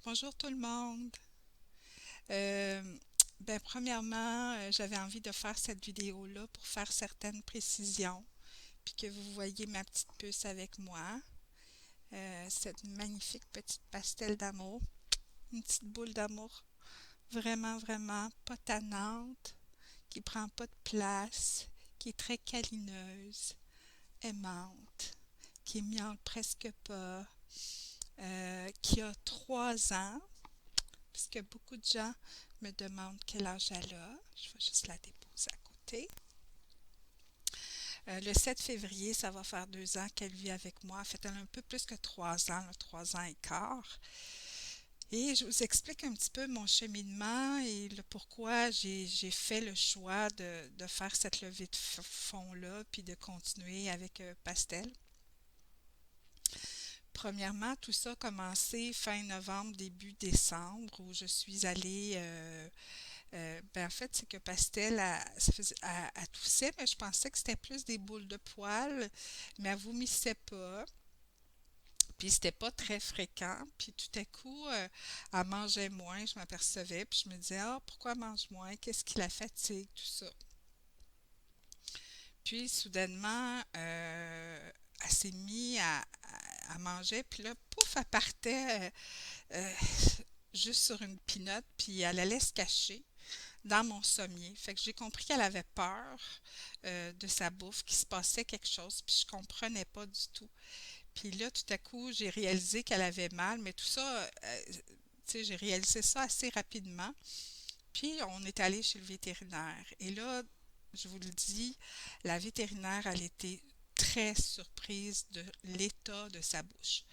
Bonjour tout le monde. Euh, Premièrement, j'avais envie de faire cette vidéo-là pour faire certaines précisions, puis que vous voyez ma petite puce avec moi. Cette magnifique petite pastel d'amour, une petite boule d'amour, vraiment, vraiment pas tannante, qui prend pas de place, qui est très câlineuse, aimante, qui miaule presque pas, qui a 3 ans, puisque beaucoup de gens me demandent quel âge elle a. Je vais juste la déposer à côté. Le 7 février, ça va faire 2 ans qu'elle vit avec moi. En fait, elle a un peu plus que 3 ans, là, 3 ans et quart. Et je vous explique un petit peu mon cheminement et le pourquoi j'ai fait le choix de faire cette levée de fonds-là, puis de continuer avec Pastel. Premièrement, tout ça a commencé fin novembre, début décembre, où je suis allée en fait, c'est que Pastel, elle toussait, mais je pensais que c'était plus des boules de poils, mais elle vomissait pas. Puis c'était pas très fréquent. Puis tout à coup, elle mangeait moins, je m'apercevais. Puis je me disais, ah, pourquoi elle mange moins? Qu'est-ce qui la fatigue? Tout ça. Puis soudainement, elle s'est mise à manger. Puis là, pouf, elle partait juste sur une pinotte. Puis elle allait se cacher dans mon sommier. Fait que j'ai compris qu'elle avait peur de sa bouffe, qu'il se passait quelque chose, puis je comprenais pas du tout. Puis là, tout à coup, j'ai réalisé qu'elle avait mal, mais tout ça, tu sais, j'ai réalisé ça assez rapidement. Puis on est allé chez le vétérinaire. Et là, je vous le dis, la vétérinaire, elle était très surprise de l'état de sa bouche.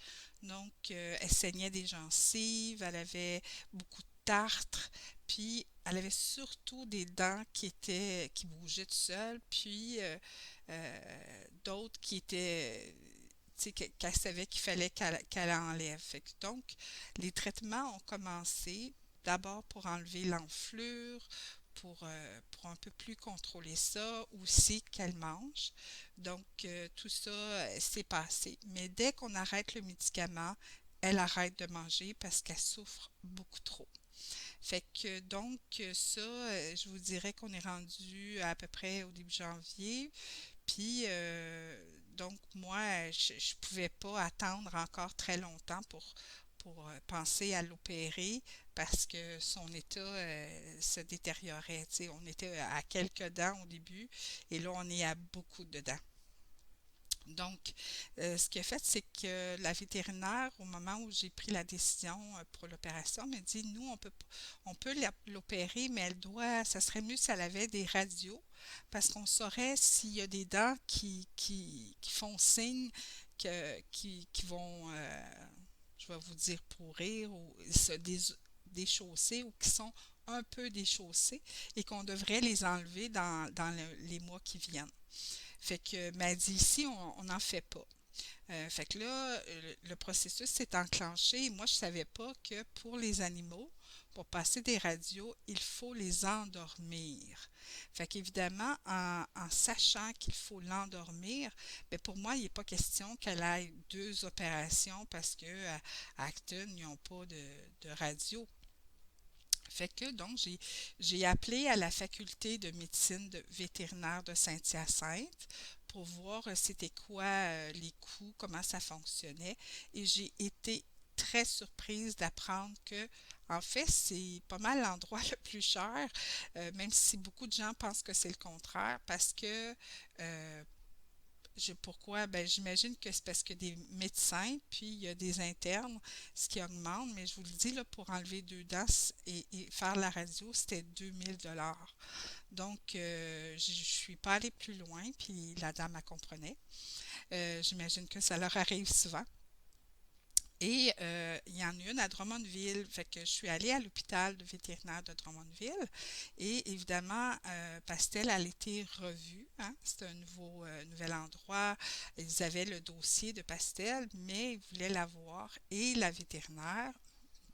Donc, elle saignait des gencives, elle avait beaucoup de tartre, puis elle avait surtout des dents qui bougeaient tout seules, puis d'autres qui étaient, tu sais, qu'elle savait qu'il fallait qu'elle enlève. Fait que donc, les traitements ont commencé d'abord pour enlever l'enflure, pour un peu plus contrôler ça, aussi qu'elle mange. Donc, tout ça s'est passé. Mais dès qu'on arrête le médicament, elle arrête de manger parce qu'elle souffre beaucoup trop. Fait que donc ça, je vous dirais qu'on est rendu à peu près au début janvier. Puis donc moi, je pouvais pas attendre encore très longtemps pour penser à l'opérer parce que son état se détériorait. Tu sais, on était à quelques dents au début et là on est à beaucoup de dents. Donc, ce qu'il a fait, c'est que la vétérinaire, au moment où j'ai pris la décision pour l'opération, m'a dit, nous, on peut l'opérer, mais ça serait mieux si elle avait des radios, parce qu'on saurait s'il y a des dents qui font signe qui vont, je vais vous dire, pourrir ou déchausser ou qui sont un peu déchaussées et qu'on devrait les enlever dans les mois qui viennent. Fait que, mais elle dit ici, on n'en fait pas. Fait que là, le processus s'est enclenché. Moi, je ne savais pas que pour les animaux, pour passer des radios, il faut les endormir. Fait qu'évidemment, en sachant qu'il faut l'endormir, bien pour moi, il n'est pas question qu'elle aille 2 opérations parce que à Acton, ils n'ont pas de radio. Fait que donc j'ai appelé à la faculté de médecine vétérinaire de Saint-Hyacinthe pour voir c'était quoi les coûts, comment ça fonctionnait et j'ai été très surprise d'apprendre que en fait c'est pas mal l'endroit le plus cher, même si beaucoup de gens pensent que c'est le contraire parce que pourquoi? Ben, j'imagine que c'est parce que des médecins, puis il y a des internes, ce qui augmente, mais je vous le dis, là, pour enlever 2 dents et faire la radio, c'était 2000 $. Donc, je suis pas allée plus loin, puis la dame, elle comprenait. J'imagine que ça leur arrive souvent. Et il y en a une à Drummondville. Fait que je suis allée à l'hôpital de vétérinaire de Drummondville. Et évidemment, Pastel a été revue. Hein. C'est un nouvel endroit. Ils avaient le dossier de Pastel, mais ils voulaient la voir. Et la vétérinaire,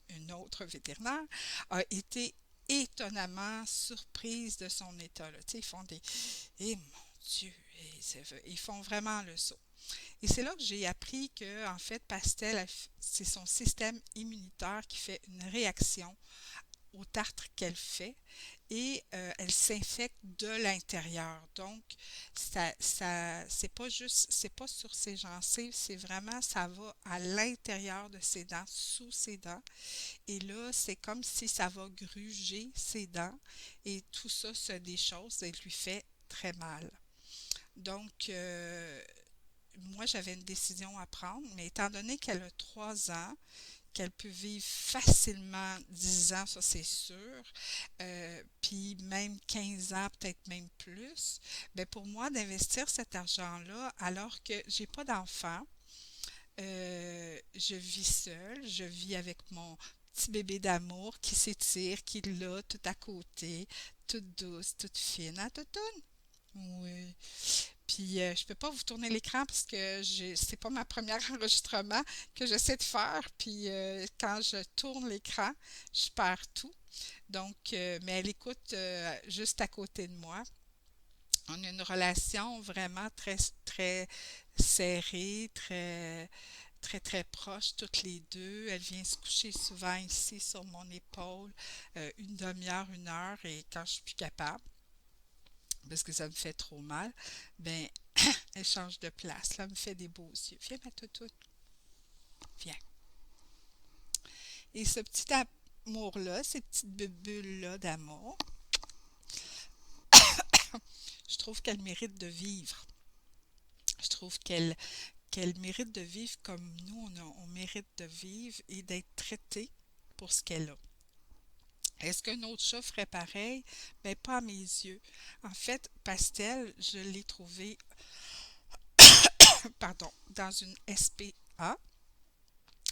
une autre vétérinaire, a été étonnamment surprise de son état. Là. Tu sais, ils font des... Eh mon Dieu! Ils font vraiment le saut. Et c'est là que j'ai appris que, en fait, Pastel, c'est son système immunitaire qui fait une réaction au tartre qu'elle fait et elle s'infecte de l'intérieur. Donc, c'est pas juste, c'est pas sur ses gencives, c'est vraiment, ça va à l'intérieur de ses dents, sous ses dents. Et là, c'est comme si ça va gruger ses dents et tout ça se déchausse et lui fait très mal. Donc, moi, j'avais une décision à prendre, mais étant donné qu'elle a 3 ans, qu'elle peut vivre facilement 10 ans, ça c'est sûr, puis même 15 ans, peut-être même plus, bien pour moi, d'investir cet argent-là, alors que j'ai pas d'enfant, je vis seule, je vis avec mon petit bébé d'amour qui s'étire, qui est là, tout à côté, toute douce, toute fine, hein, toutoune? Oui. Puis je peux pas vous tourner l'écran parce que c'est pas ma première enregistrement que j'essaie de faire. Puis quand je tourne l'écran, je perds tout. Donc, mais elle écoute juste à côté de moi. On a une relation vraiment très, très serrée, très, très, très proche, toutes les deux. Elle vient se coucher souvent ici sur mon épaule, une demi-heure, 1 heure, et quand je suis plus capable, parce que ça me fait trop mal, ben elle change de place. Là, elle me fait des beaux yeux. Viens, ma toutoute. Viens. Et ce petit amour-là, ces petites bulles-là d'amour, je trouve qu'elle mérite de vivre. Je trouve qu'elle mérite de vivre comme nous, on mérite de vivre et d'être traitée pour ce qu'elle a. Est-ce qu'un autre chat ferait pareil? Ben, pas à mes yeux. En fait, Pastel, je l'ai trouvé, pardon, dans une SPA,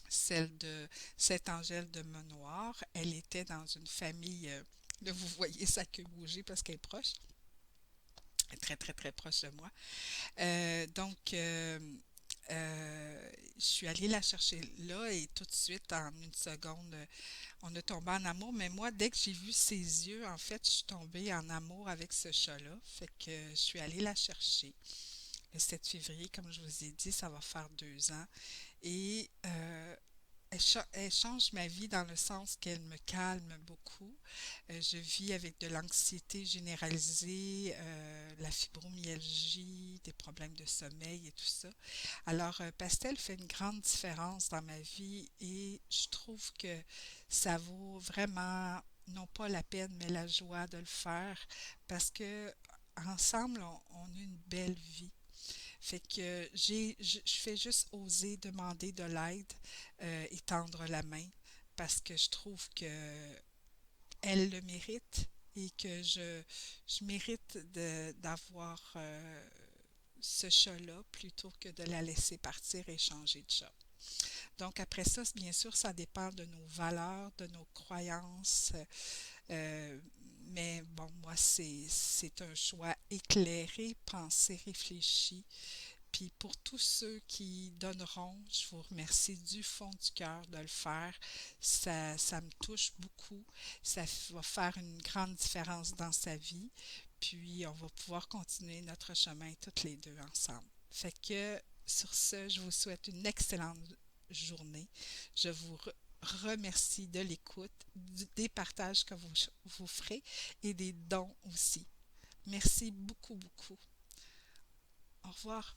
celle de Sainte-Angèle de Menoir. Elle était dans une famille, là vous voyez sa queue bouger parce qu'elle est proche, elle est très très très proche de moi. Je suis allée la chercher là et tout de suite, en une seconde, on a tombé en amour. Mais moi, dès que j'ai vu ses yeux, en fait, je suis tombée en amour avec ce chat-là. Fait que je suis allée la chercher. Le 7 février, comme je vous ai dit, ça va faire 2 ans. Et elle change ma vie dans le sens qu'elle me calme beaucoup. Je vis avec de l'anxiété généralisée, la fibromyalgie, des problèmes de sommeil et tout ça. Alors, Pastel fait une grande différence dans ma vie et je trouve que ça vaut vraiment, non pas la peine, mais la joie de le faire parce que ensemble, on a une belle vie. Fait que je fais juste oser demander de l'aide et tendre la main parce que je trouve que elle le mérite et que je mérite d'avoir ce chat-là plutôt que de la laisser partir et changer de chat. Donc après ça, bien sûr, ça dépend de nos valeurs, de nos croyances. euh, mais bon, moi, c'est un choix éclairé, pensé, réfléchi. Puis pour tous ceux qui donneront, je vous remercie du fond du cœur de le faire. Ça me touche beaucoup. Ça va faire une grande différence dans sa vie. Puis on va pouvoir continuer notre chemin toutes les deux ensemble. Fait que sur ce, je vous souhaite une excellente journée. Je vous remercie de l'écoute, des partages que vous ferez et des dons aussi. Merci beaucoup, beaucoup. Au revoir.